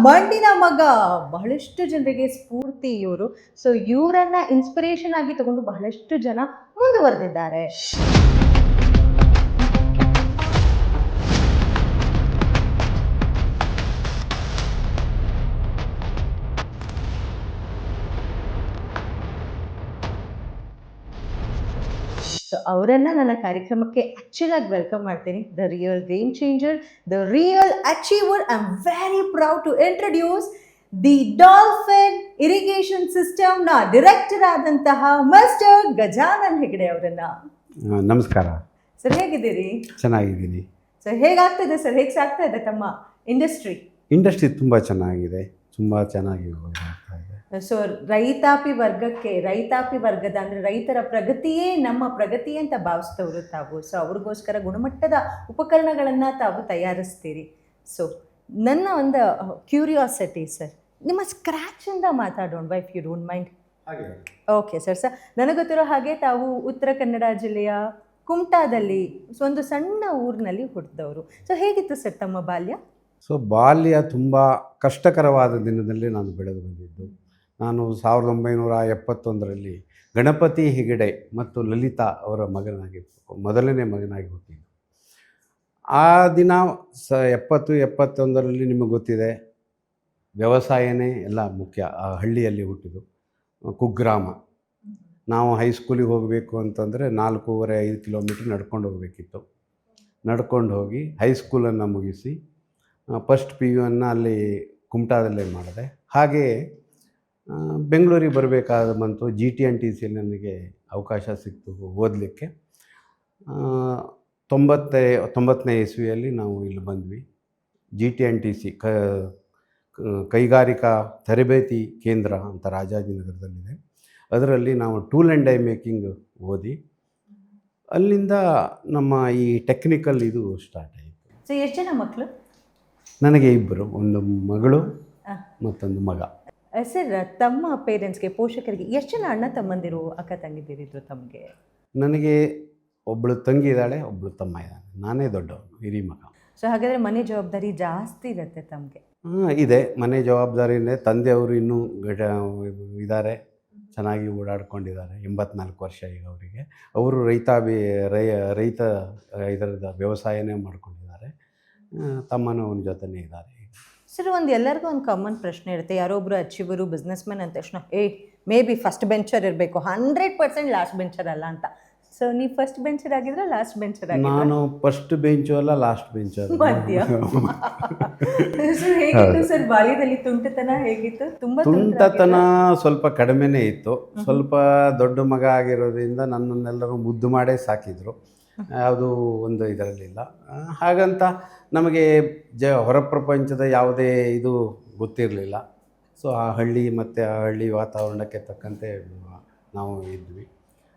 ಮಂಡಿನ ಮಗ ಬಹಳಷ್ಟು ಜನರಿಗೆ ಸ್ಫೂರ್ತಿ ಇವರು. ಸೊ ಇವರನ್ನ ಇನ್ಸ್ಪಿರೇಷನ್ ಆಗಿ ತಗೊಂಡು ಬಹಳಷ್ಟು ಜನ ಮುಂದುವರೆದಿದ್ದಾರೆ. ಸೊ ಅವರನ್ನ ನನ್ನ ಕಾರ್ಯಕ್ರಮಕ್ಕೆ ಆಕ್ಚುಲ್ ಆಗಿ ವೆಲ್ಕಮ್ ಮಾಡ್ತೀನಿ. The real game changer, the real achiever. I am very proud to introduce the Dolphin Irrigation ಸಿಸ್ಟಮ್ನ ಡೈರೆಕ್ಟರ್ ಆದಂತಹ ಮಿಸ್ಟರ್ ಗಜಾನನ್ ಹೆಗಡೆ ಅವರನ್ನ. ನಮಸ್ಕಾರ ಸರ್, ಹೇಗಿದ್ದೀರಿ? ಚೆನ್ನಾಗಿದ್ದೀನಿ ಸರ್, ಹೇಗಾಗ್ತಿದೆ ಸರ್? ಹೇಗೆ ಸಾಗ್ತಾ ಇದೆ ತಮ್ಮ ಇಂಡಸ್ಟ್ರಿ? ತುಂಬ ಚೆನ್ನಾಗಿದೆ, ತುಂಬ ಚೆನ್ನಾಗಿ ಆಗ್ತಾ ಇದೆ. ಸೊ ರೈತಾಪಿ ವರ್ಗದ ಅಂದರೆ ರೈತರ ಪ್ರಗತಿಯೇ ನಮ್ಮ ಪ್ರಗತಿ ಅಂತ ಭಾವಿಸ್ತವರು ತಾವು. ಸೊ ಅವ್ರಿಗೋಸ್ಕರ ಗುಣಮಟ್ಟದ ಉಪಕರಣಗಳನ್ನು ತಾವು ತಯಾರಿಸ್ತೀರಿ. ಸೊ ನನ್ನ ಒಂದು ಕ್ಯೂರಿಯಾಸಿಟಿ ಸರ್, ನಿಮ್ಮ ಸ್ಕ್ರ್ಯಾಚಿಂದ ಮಾತಾಡೋಣ if you don't mind. Okay sir, ನನಗೆ ಗೊತ್ತಿರೋ ಹಾಗೆ ತಾವು ಉತ್ತರ ಕನ್ನಡ ಜಿಲ್ಲೆಯ ಕುಮಟಾದಲ್ಲಿ ಒಂದು ಸಣ್ಣ ಊರಿನಲ್ಲಿ ಹುಟ್ಟಿದವರು. ಸೊ ಹೇಗಿತ್ತು ಸರ್ ತಮ್ಮ ಬಾಲ್ಯ? ಸೊ ಬಾಲ್ಯ ತುಂಬ ಕಷ್ಟಕರವಾದ ದಿನದಲ್ಲಿ ನಾನು ಬೆಳೆದು ಬಂದಿದ್ದು. ನಾನು 1971ರಲ್ಲಿ ಗಣಪತಿ ಹೆಗಡೆ ಮತ್ತು ಲಲಿತಾ ಅವರ ಮೊದಲನೇ ಮಗನಾಗಿ ಹುಟ್ಟಿದ್ದು. ಆ ದಿನ 71ರಲ್ಲಿ ನಿಮಗೆ ಗೊತ್ತಿದೆ, ವ್ಯವಸಾಯನೇ ಎಲ್ಲ ಮುಖ್ಯ. ಆ ಹಳ್ಳಿಯಲ್ಲಿ ಹುಟ್ಟಿದ್ದು, ಕುಗ್ರಾಮ. ನಾವು ಹೈಸ್ಕೂಲಿಗೆ ಹೋಗಬೇಕು ಅಂತಂದರೆ 4.5 ಕಿಲೋಮೀಟ್ರ್ ನಡ್ಕೊಂಡು ಹೋಗಬೇಕಿತ್ತು. ನಡ್ಕೊಂಡು ಹೋಗಿ ಹೈಸ್ಕೂಲನ್ನು ಮುಗಿಸಿ ಫಸ್ಟ್ PU ಅಲ್ಲಿ ಕುಮಟಾದಲ್ಲೇ ಮಾಡಿದೆ. ಹಾಗೆಯೇ ಬೆಂಗಳೂರಿಗೆ ಬರಬೇಕಾದ ಬಂತು. GT&TC ನನಗೆ ಅವಕಾಶ ಸಿಕ್ತು ಓದಲಿಕ್ಕೆ. 90ನೇ ಇಸ್ವಿಯಲ್ಲಿ ನಾವು ಇಲ್ಲಿ ಬಂದ್ವಿ. GT&TC ಕೈಗಾರಿಕಾ ತರಬೇತಿ ಕೇಂದ್ರ ಅಂತ ರಾಜಾಜಿನಗರದಲ್ಲಿದೆ. ಅದರಲ್ಲಿ ನಾವು ಟೂಲ್ ಆ್ಯಂಡ್ ಡೈ ಮೇಕಿಂಗ್ ಓದಿ ಅಲ್ಲಿಂದ ನಮ್ಮ ಈ ಟೆಕ್ನಿಕಲ್ ಇದು ಸ್ಟಾರ್ಟ್ ಆಯಿತು. ಸೊ ಎಷ್ಟು ಜನ ಮಕ್ಕಳು? ನನಗೆ ಇಬ್ಬರು, ಒಂದು ಮಗಳು ಮತ್ತೊಂದು ಮಗ. ಸರ್, ತಮ್ಮ ಪೇರೆಂಟ್ಸ್ಗೆ, ಪೋಷಕರಿಗೆ ಎಷ್ಟು ಜನ ಅಣ್ಣ ತಮ್ಮಂದಿರು, ಅಕ್ಕ ತಂಗಿದ್ದೀರಿದ್ರು ತಮಗೆ? ನನಗೆ ಒಬ್ಬಳು ತಂಗಿ ಇದ್ದಾಳೆ, ಒಬ್ಬಳು ತಮ್ಮ ಇದ್ದಾನೆ. ನಾನೇ ದೊಡ್ಡವನು, ಹಿರಿ ಮಗ. ಸೊ ಹಾಗಾದರೆ ಮನೆ ಜವಾಬ್ದಾರಿ ಜಾಸ್ತಿ ಇರುತ್ತೆ ತಮಗೆ? ಇದೆ, ಮನೆ ಜವಾಬ್ದಾರಿನೇ. ತಂದೆಯವರು ಇನ್ನೂ ಇದ್ದಾರೆ, ಚೆನ್ನಾಗಿ ಓಡಾಡ್ಕೊಂಡಿದ್ದಾರೆ. 84 ವರ್ಷ ಈಗ ಅವರಿಗೆ. ಅವರು ರೈತ ಇದರದ ವ್ಯವಸಾಯನೇ ಮಾಡ್ಕೊಂಡಿದ್ದಾರೆ. ತಮ್ಮನೂ ಅವನ ಜೊತೆನೇ ಇದ್ದಾರೆ. ಸರ್, ಎಲ್ಲರಿಗೂ ಒಂದು ಕಾಮನ್ ಪ್ರಶ್ನೆ ಇರುತ್ತೆ. ಯಾರೋ ಒಬ್ಬರು ಅಚೀವರು, ಬಿಸ್ನೆಸ್ ಮ್ಯಾನ್ ಅಂದ ತಕ್ಷಣ ಮೇ ಬಿ ಫಸ್ಟ್ ಬೆಂಚರ್ ಇರಬೇಕು, 100% ಲಾಸ್ಟ್ ಬೆಂಚರ್ ಅಲ್ಲ ಅಂತ. ಸೊ ನೀವು ಫಸ್ಟ್ ಬೆಂಚರ್ ಆಗಿದ್ರೆ ಲಾಸ್ಟ್ ಬೆಂಚರ್ ಆಗಿದ್ರೆ? ನಾನು ಫಸ್ಟ್ ಬೆಂಚು ಅಲ್ಲ, ಲಾಸ್ಟ್ ಬೆಂಚರ್. ಹೇಗಿತ್ತು ಸರ್ ಬಾಲ್ಯದಲ್ಲಿ? ತುಂಟತನ ಹೇಗಿತ್ತು? ತುಂಟತನ ಸ್ವಲ್ಪ ಕಡಿಮೆನೇ ಇತ್ತು. ಸ್ವಲ್ಪ ದೊಡ್ಡ ಮಗ ಆಗಿರೋದ್ರಿಂದ ನನ್ನನ್ನೆಲ್ಲರೂ ಮುದ್ದು ಮಾಡೇ ಸಾಕಿದ್ರು. ಯಾವುದೂ ಒಂದು ಇದರಲ್ಲಿಲ್ಲ. ಹಾಗಂತ ನಮಗೆ ಹೊರ ಪ್ರಪಂಚದ ಯಾವುದೇ ಇದು ಗೊತ್ತಿರಲಿಲ್ಲ. ಸೊ ಆ ಹಳ್ಳಿ ಮತ್ತು ಆ ಹಳ್ಳಿ ವಾತಾವರಣಕ್ಕೆ ತಕ್ಕಂತೆ ನಾವು ಇದ್ವಿ.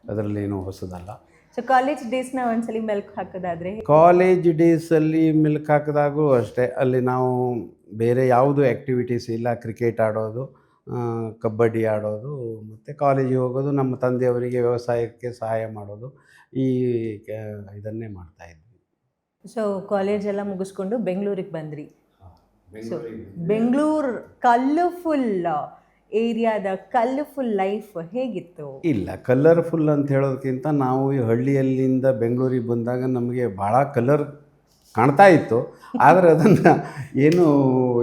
ಅದರಲ್ಲಿ ಏನೂ ಹೊಸದಲ್ಲ. ಸೊ ಕಾಲೇಜ್ ಡೇಸ್ನ ಒಂದ್ಸಲಿ ಮೆಲ್ಕು ಹಾಕೋದಾದರೆ? ಕಾಲೇಜ್ ಡೇಸಲ್ಲಿ ಮೆಲ್ಕು ಹಾಕಿದಾಗೂ ಅಷ್ಟೇ. ಅಲ್ಲಿ ನಾವು ಬೇರೆ ಯಾವುದೂ ಆ್ಯಕ್ಟಿವಿಟೀಸ್ ಇಲ್ಲ. ಕ್ರಿಕೆಟ್ ಆಡೋದು, ಕಬಡ್ಡಿ ಆಡೋದು, ಮತ್ತು ಕಾಲೇಜಿಗೆ ಹೋಗೋದು, ನಮ್ಮ ತಂದೆಯವರಿಗೆ ವ್ಯವಸಾಯಕ್ಕೆ ಸಹಾಯ ಮಾಡೋದು, ಇದನ್ನೇ ಮಾಡ್ತಾಯಿದ್ವಿ. ಸೊ ಕಾಲೇಜೆಲ್ಲ ಮುಗಿಸ್ಕೊಂಡು ಬೆಂಗಳೂರಿಗೆ ಬಂದ್ರಿ. ಸೊ ಬೆಂಗಳೂರು ಕಲರ್ಫುಲ್ ಏರಿಯಾದ ಕಲರ್ಫುಲ್ ಲೈಫ್ ಹೇಗಿತ್ತು? ಇಲ್ಲ, ಕಲರ್ಫುಲ್ ಅಂತ ಹೇಳೋದಕ್ಕಿಂತ ನಾವು ಈ ಹಳ್ಳಿಯಲ್ಲಿಂದ ಬೆಂಗಳೂರಿಗೆ ಬಂದಾಗ ನಮಗೆ ಭಾಳ ಕಲರ್ ಕಾಣ್ತಾ ಇತ್ತು. ಆದರೆ ಅದನ್ನು ಏನು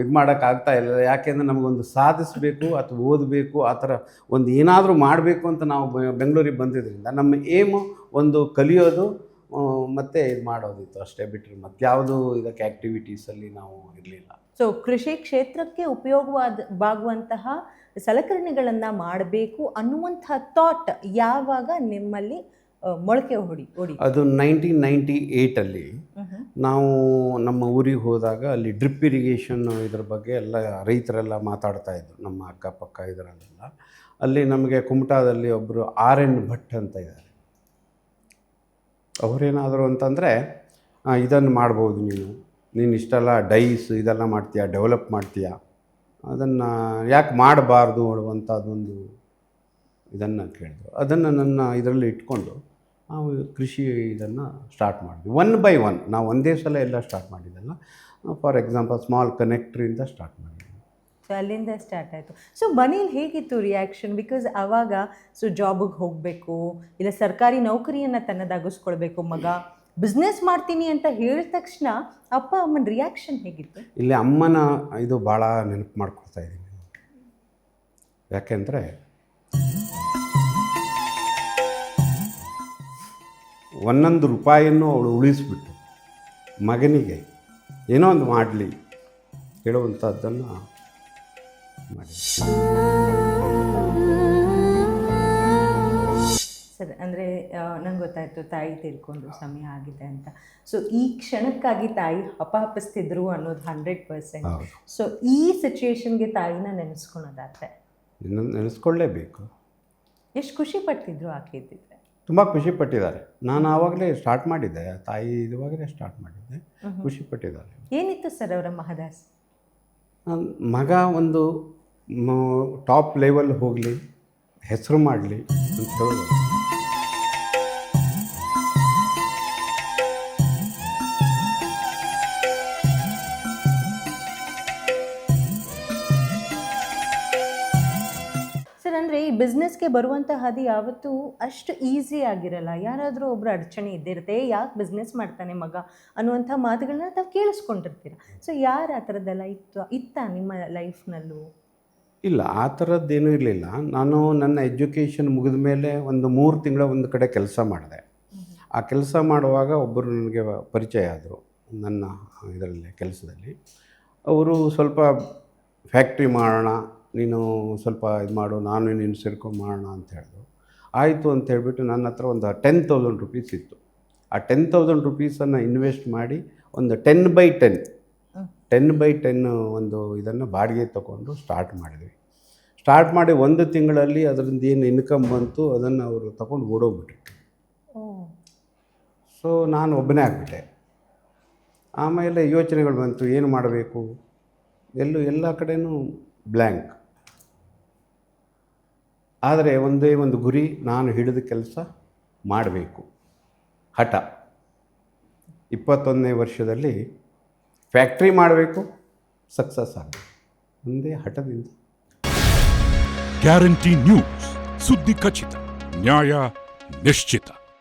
ಇದು ಮಾಡೋಕ್ಕಾಗ್ತಾ ಇಲ್ಲ. ಯಾಕೆಂದರೆ ನಮಗೊಂದು ಸಾಧಿಸಬೇಕು ಅಥವಾ ಓದಬೇಕು, ಆ ಥರ ಒಂದು ಏನಾದರೂ ಮಾಡಬೇಕು ಅಂತ ನಾವು ಬೆಂಗಳೂರಿಗೆ ಬಂದಿದ್ದರಿಂದ ನಮ್ಮ ಏಮು ಒಂದು ಕಲಿಯೋದು ಮತ್ತು ಇದು ಮಾಡೋದಿತ್ತು ಅಷ್ಟೇ. ಬಿಟ್ಟರೆ ಮತ್ತು ಯಾವುದೂ ಇದಕ್ಕೆ ಆ್ಯಕ್ಟಿವಿಟೀಸಲ್ಲಿ ನಾವು ಇರಲಿಲ್ಲ. ಸೊ ಕೃಷಿ ಕ್ಷೇತ್ರಕ್ಕೆ ಉಪಯೋಗವಾಗುವಂತಹ ಸಲಕರಣೆಗಳನ್ನು ಮಾಡಬೇಕು ಅನ್ನುವಂಥ ಥಾಟ್ ಯಾವಾಗ ನಿಮ್ಮಲ್ಲಿ ಮೊಳಕೆ ಹೊಡಿ? ಅದು 1998ಅಲ್ಲಿ ನಾವು ನಮ್ಮ ಊರಿಗೆ ಹೋದಾಗ ಅಲ್ಲಿ ಡ್ರಿಪ್ ಇರಿಗೇಷನ್ ಇದ್ರ ಬಗ್ಗೆ ಎಲ್ಲ ರೈತರೆಲ್ಲ ಮಾತಾಡ್ತಾ ಇದ್ರು, ನಮ್ಮ ಅಕ್ಕಪಕ್ಕ ಇದರಲ್ಲೆಲ್ಲ. ಅಲ್ಲಿ ನಮಗೆ ಕುಮಟಾದಲ್ಲಿ ಒಬ್ಬರು RN ಭಟ್ ಅಂತ ಇದ್ದಾರೆ. ಅವರೇನಾದರೂ ಅಂತಂದರೆ, ಇದನ್ನು ಮಾಡ್ಬೋದು, ನೀನು ಇಷ್ಟೆಲ್ಲ ಡೈಸ್ ಇದೆಲ್ಲ ಮಾಡ್ತೀಯ, ಡೆವಲಪ್ ಮಾಡ್ತೀಯ, ಅದನ್ನು ಯಾಕೆ ಮಾಡಬಾರ್ದು ಅನ್ನುವಂಥದ್ದೊಂದು ಇದನ್ನು ಕೇಳಿದ್ರು. ಅದನ್ನು ನನ್ನ ಇದರಲ್ಲಿ ಇಟ್ಕೊಂಡು ನಾವು ಕೃಷಿ ಇದನ್ನು ಸ್ಟಾರ್ಟ್ ಮಾಡಿದ್ವಿ. 1 by 1. ನಾವು ಒಂದೇ ಸಲ ಎಲ್ಲ ಸ್ಟಾರ್ಟ್ ಮಾಡಿದ್ದಲ್ಲ. ಫಾರ್ ಎಕ್ಸಾಂಪಲ್ ಸ್ಮಾಲ್ ಕನೆಕ್ಟ್ರಿಂದ ಸ್ಟಾರ್ಟ್ ಮಾಡಿದ್ವಿ. ಸೊ ಅಲ್ಲಿಂದ ಸ್ಟಾರ್ಟ್ ಆಯಿತು. ಸೊ ಮನೇಲಿ ಹೇಗಿತ್ತು ರಿಯಾಕ್ಷನ್? ಬಿಕಾಸ್ ಆವಾಗ ಸೊ ಜಾಬಿಗೆ ಹೋಗಬೇಕು, ಇಲ್ಲ ಸರ್ಕಾರಿ ನೌಕರಿಯನ್ನು ತನ್ನದಾಗಿಸ್ಕೊಳ್ಬೇಕು ಮಗ, ಬಿಸ್ನೆಸ್ ಮಾಡ್ತೀನಿ ಅಂತ ಹೇಳಿದ ತಕ್ಷಣ ಅಪ್ಪ ಅಮ್ಮನ ರಿಯಾಕ್ಷನ್ ಹೇಗಿತ್ತು? ಇಲ್ಲಿ ಅಮ್ಮನ ಇದು ಭಾಳ ನೆನಪು ಮಾಡ್ಕೊಳ್ತಾ ಇದ್ದೀನಿ. ಯಾಕೆಂದರೆ ಒಂದೊಂದು ರೂಪಾಯಿಯನ್ನು ಅವಳು ಉಳಿಸ್ಬಿಟ್ಟು ಮಗನಿಗೆ ಏನೋ ಒಂದು ಮಾಡಲಿ ಹೇಳುವಂಥದ್ದನ್ನು ಮಾಡಿ. ಸರ್ ಅಂದರೆ ನಂಗೆ ಗೊತ್ತಾಯಿತು ತಾಯಿ ತೀರ್ಕೊಂಡು ಸಮಯ ಆಗಿದೆ ಅಂತ. ಸೊ ಈ ಕ್ಷಣಕ್ಕಾಗಿ ತಾಯಿ ಹಪಾಹಪಿಸ್ತಿದ್ರು ಅನ್ನೋದು 100%. ಸೊ ಈ ಸಿಚುಯೇಷನ್ಗೆ ತಾಯಿನ ನೆನೆಸ್ಕೊಳೋದಾದ್ರೆ ನೆನೆಸ್ಕೊಳ್ಳೇಬೇಕು. ಎಷ್ಟು ಖುಷಿ ಪಡ್ತಿದ್ರು ಆಕೆ ಇದ್ದಿದ್ರೆ? ತುಂಬ ಖುಷಿಪಟ್ಟಿದ್ದಾರೆ. ನಾನು ಆವಾಗಲೇ ಸ್ಟಾರ್ಟ್ ಮಾಡಿದ್ದೆ, ತಾಯಿ ಇದುವಾಗಲೇ ಸ್ಟಾರ್ಟ್ ಮಾಡಿದ್ದೆ, ಖುಷಿಪಟ್ಟಿದ್ದಾರೆ. ಏನಿತ್ತು ಸರ್ ಅವರ ಮಹದಾಸೆ? ಮಗ ಒಂದು ಟಾಪ್ ಲೆವೆಲ್ ಹೋಗಲಿ, ಹೆಸರು ಮಾಡಲಿ ಅಂತ ಹೇಳೋದು. ಸರ್ ಅಂದರೆ ಈ ಬಿಸ್ನೆಸ್ಗೆ ಬರುವಂಥ ಹಾದಿ ಯಾವತ್ತೂ ಅಷ್ಟು ಈಸಿ ಆಗಿರಲ್ಲ. ಯಾರಾದರೂ ಒಬ್ಬರು ಅಡಚಣೆ ಇದ್ದೇ ಇರುತ್ತೆ, ಯಾಕೆ ಬಿಸ್ನೆಸ್ ಮಾಡ್ತಾನೆ ಮಗ ಅನ್ನುವಂಥ ಮಾತುಗಳನ್ನ ತಾವು ಕೇಳಿಸ್ಕೊಂಡಿರ್ತೀರ. ಸೊ ಯಾರು ಆ ಥರದ್ದೆಲ್ಲ ಇತ್ತ ನಿಮ್ಮ ಲೈಫ್ನಲ್ಲೂ? ಇಲ್ಲ, ಆ ಥರದ್ದೇನೂ ಇರಲಿಲ್ಲ. ನಾನು ನನ್ನ ಎಜುಕೇಷನ್ ಮುಗಿದ ಮೇಲೆ ಒಂದು 3 ತಿಂಗಳ ಒಂದು ಕಡೆ ಕೆಲಸ ಮಾಡಿದೆ. ಆ ಕೆಲಸ ಮಾಡುವಾಗ ಒಬ್ಬರು ನನಗೆ ಪರಿಚಯ ಆದರು ನನ್ನ ಇದರಲ್ಲಿ ಕೆಲಸದಲ್ಲಿ. ಅವರು ಸ್ವಲ್ಪ ಫ್ಯಾಕ್ಟ್ರಿ ಮಾಡೋಣ, ನೀನು ಸ್ವಲ್ಪ ಇದು ಮಾಡು, ನಾನು ನೀನು ಸೇರ್ಕೊಂಡು ಮಾಡೋಣ ಅಂತ ಹೇಳಿದ್ರು. ಆಯಿತು ಅಂತ ಹೇಳಿಬಿಟ್ಟು ನನ್ನ ಹತ್ರ ಒಂದು 10,000 ರುಪೀಸ್ ಇತ್ತು. ಆ 10,000 ರುಪೀಸನ್ನು ಇನ್ವೆಸ್ಟ್ ಮಾಡಿ ಒಂದು 10/10 ಒಂದು ಇದನ್ನು ಬಾಡಿಗೆ ತೊಗೊಂಡು ಸ್ಟಾರ್ಟ್ ಮಾಡಿದ್ವಿ. ಸ್ಟಾರ್ಟ್ ಮಾಡಿ 1 ತಿಂಗಳಲ್ಲಿ ಅದರಿಂದ ಏನು ಇನ್ಕಮ್ ಬಂತು ಅದನ್ನು ಅವರು ತಗೊಂಡು ಓಡೋಗ್ಬಿಟ್ರು. ಸೊ ನಾನು ಒಬ್ಬನೇ ಆಗಿಬಿಟ್ಟೆ. ಆಮೇಲೆ ಯೋಚನೆಗಳು ಬಂತು, ಏನು ಮಾಡಬೇಕು, ಎಲ್ಲ ಕಡೆಯೂ ಬ್ಲ್ಯಾಂಕ್. ಆದರೆ ಒಂದೇ ಒಂದು ಗುರಿ, ನಾನು ಹಿಡಿದ ಕೆಲಸ ಮಾಡಬೇಕು, ಹಠ. 21ನೇ ವರ್ಷದಲ್ಲಿ ಫ್ಯಾಕ್ಟ್ರಿ ಮಾಡಬೇಕು, ಸಕ್ಸಸ್ ಆಗಬೇಕು, ಒಂದೇ ಹಠದಿಂದ. ಗ್ಯಾರಂಟಿ ನ್ಯೂಸ್, ಸುದ್ದಿ ಖಚಿತ, ನ್ಯಾಯ ನಿಶ್ಚಿತ.